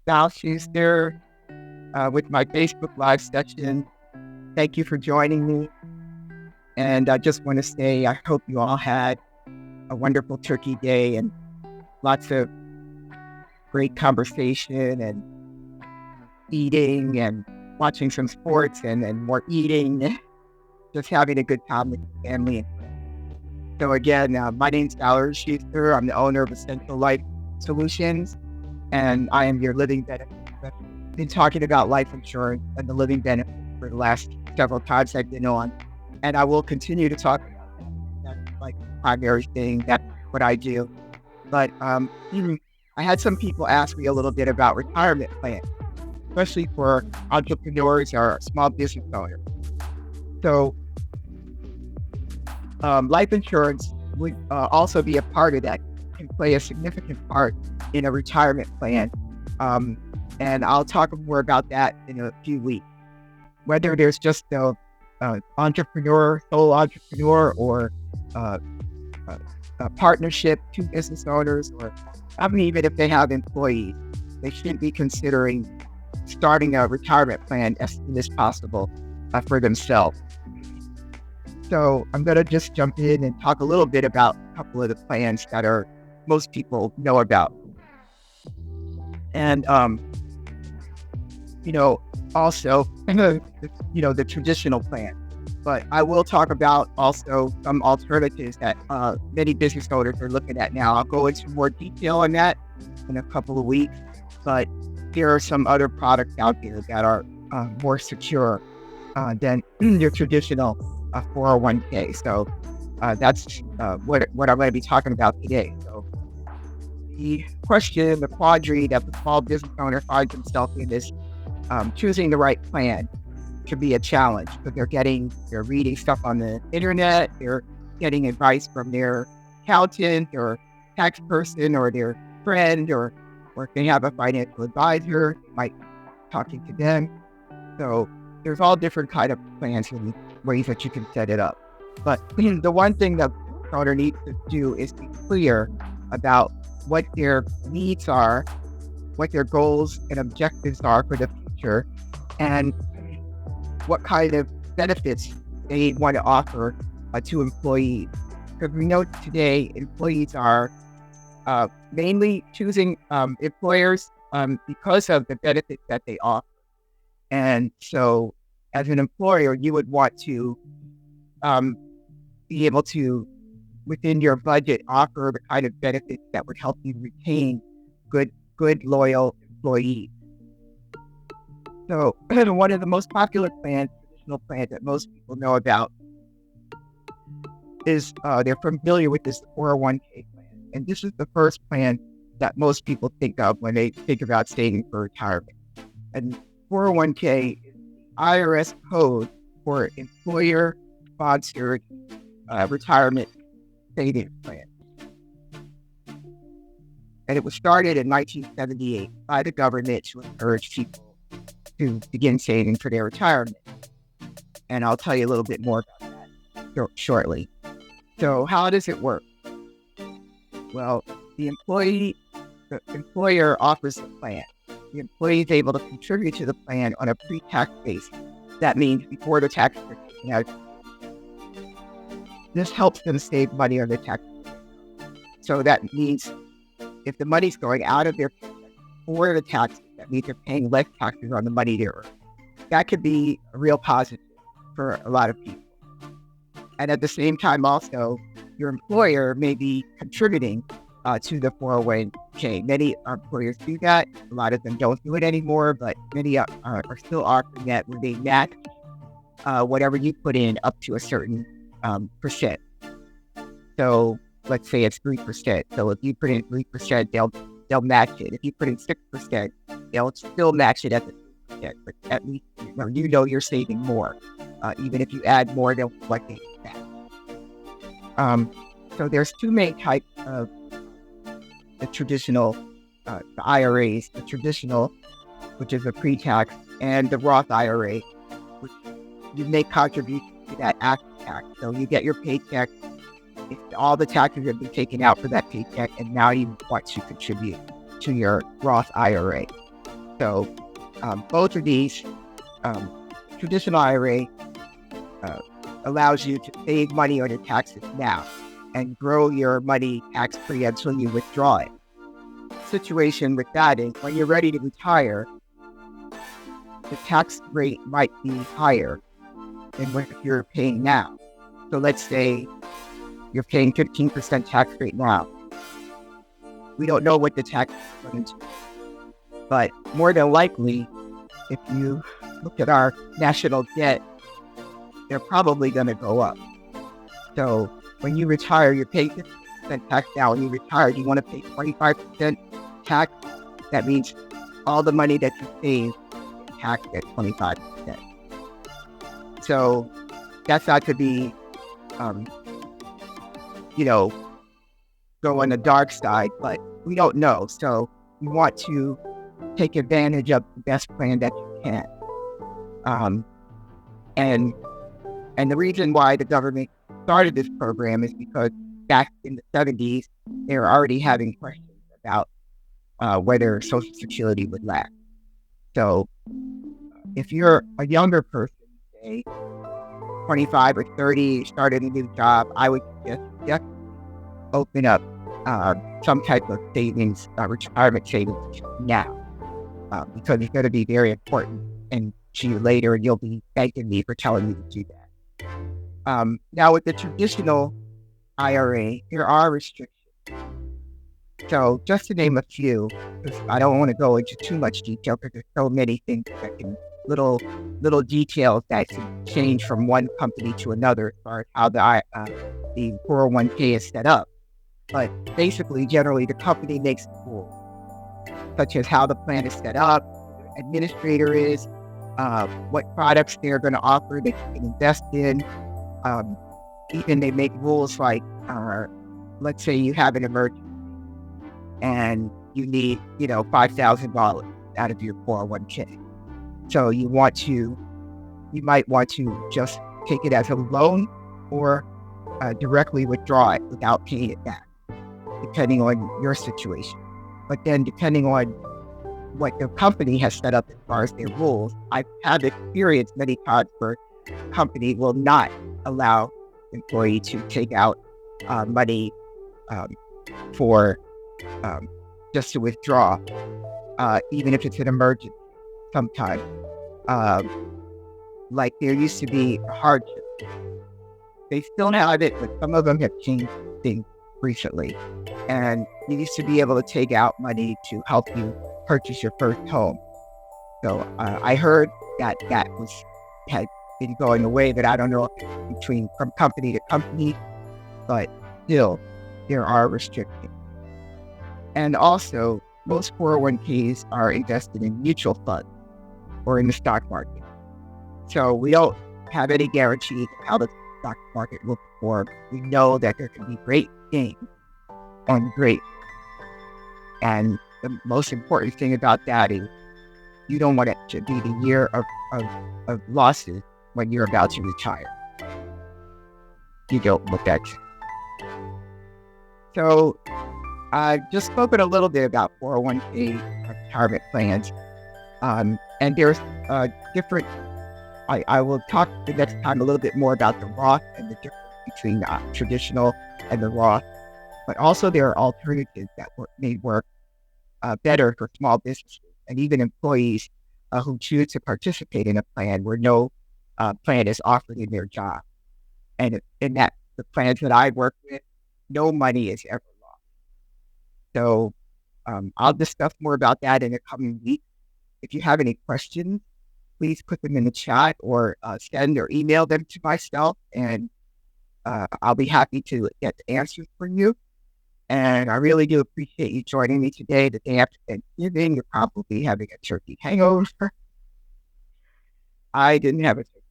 Val Schuster with my Facebook Live session. Thank you for joining me. And I just want to say I hope you all had a wonderful Turkey Day and lots of great conversation and eating and watching some sports and more eating, just having a good time with the family and friends. So again, my name's Valerie Schuster. I'm the owner of Essential Life Solutions, and I am your living benefit professional. I've been talking about life insurance and the living benefit for the last several times I've been on, and I will continue to talk about that. That's like the primary thing. That's what I do. But I had some people ask me a little bit about retirement plans, especially for entrepreneurs or small business owners. So life insurance would also be a part of that, can play a significant part in a retirement plan. And I'll talk more about that in a few weeks. Whether there's just a sole entrepreneur, or a partnership, two business owners, or even if they have employees, they should be considering starting a retirement plan as soon as possible for themselves. So I'm going to just jump in and talk a little bit about a couple of the plans that most people know about. And, also, the traditional plan. But I will talk about also some alternatives that many business owners are looking at now. I'll go into more detail on that in a couple of weeks. But there are some other products out there that are more secure than your traditional 401k. So that's what I'm going to be talking about today. So the quandary that the small business owner finds himself in is choosing the right plan can be a challenge, because they're reading stuff on the internet, they're getting advice from their accountant or tax person or their friend, or if they have a financial advisor, might be talking to them. So there's all different kind of plans and ways that you can set it up. But the one thing that the owner needs to do is be clear about what their needs are, what their goals and objectives are for the future, and what kind of benefits they want to offer to employees. Because we know today employees are mainly choosing employers because of the benefits that they offer. And so as an employer, you would want to be able to, within your budget, offer the kind of benefits that would help you retain good, loyal employees. So one of the most popular traditional plans that most people know about is they're familiar with this 401k plan. And this is the first plan that most people think of when they think about saving for retirement. And 401k is the IRS code for employer-sponsored retirement savings plan. And it was started in 1978 by the government to encourage people to begin saving for their retirement. And I'll tell you a little bit more about that shortly. So how does it work? Well, the employer offers the plan. The employee is able to contribute to the plan on a pre-tax basis. That means before the tax are taken out. This helps them save money on the tax. So that means if the money's going out of their paycheck before the taxes, that means they're paying less taxes on the money they earn. That could be a real positive for a lot of people. And at the same time, also, your employer may be contributing to the 401k. Many employers do that. A lot of them don't do it anymore, but many are still offering that, where they match whatever you put in up to a certain percent. So let's say it's 3%. So if you put in 3%, they'll match it. If you put in 6%, they'll still match it at the 3%. But at least you're saving more. Even if you add more, they'll collect it back. So there's two main types of the traditional, the IRAs, the traditional, which is a pre-tax, and the Roth IRA, which you make contributions to that after tax. So you get your paycheck, all the taxes have been taken out for that paycheck, and now you want to contribute to your Roth IRA. So both of these, traditional IRA allows you to save money on your taxes now and grow your money tax-free until you withdraw it. The situation with that is when you're ready to retire, the tax rate might be higher than what you're paying now. So let's say you're paying 15% tax rate now. We don't know what the tax is going to be, but more than likely, if you look at our national debt, they're probably going to go up. So when you retire, you're paying 50% tax now. When you retire, you want to pay 25% tax. That means all the money that you save is taxed at 25%. So that's not to be, go on the dark side, but we don't know. So you want to take advantage of the best plan that you can. And the reason why the government started this program is because back in the 70s, they were already having questions about whether Social Security would last. So if you're a younger person, say 25 or 30, started a new job, I would just open up some type of savings, retirement savings now, because it's going to be very important and to you later, and you'll be thanking me for telling me to do that. Now with the traditional IRA, there are restrictions. So just to name a few, because I don't want to go into too much detail because there's so many things that can, little details that can change from one company to another as far as how the 401k is set up. But basically, generally, the company makes the rules, such as how the plan is set up, who the administrator is, what products they're going to offer that you can invest in. Even they make rules like, let's say you have an emergency and you need, $5,000 out of your 401k. So you might want to just take it as a loan or directly withdraw it without paying it back, depending on your situation. But then depending on what the company has set up as far as their rules, I've had experience many times where the company will not allow employee to take out money for just to withdraw, even if it's an emergency sometimes. Like there used to be a hardship. They still have it, but some of them have changed things recently. And you used to be able to take out money to help you purchase your first home. So I heard that had been going away, but I don't know if it's from company to company, but still there are restrictions. And also, most 401ks are invested in mutual funds or in the stock market. So we don't have any guarantees of how the stock market will perform. We know that there can be great gains on great. And the most important thing about that is you don't want it to be the year of losses when you're about to retire. You don't want that. So I've just spoken a little bit about 401k retirement plans. And there's different, I will talk the next time a little bit more about the Roth and the difference between the traditional and the Roth. But also there are alternatives that may work better for small businesses and even employees who choose to participate in a plan where no plan is offered in their job. And in that, the plans that I work with, no money is ever lost. So I'll discuss more about that in the coming weeks. If you have any questions, please put them in the chat or send or email them to myself, and I'll be happy to get the answers for you. And I really do appreciate you joining me today, the day after Thanksgiving. You're probably having a turkey hangover. I didn't have a turkey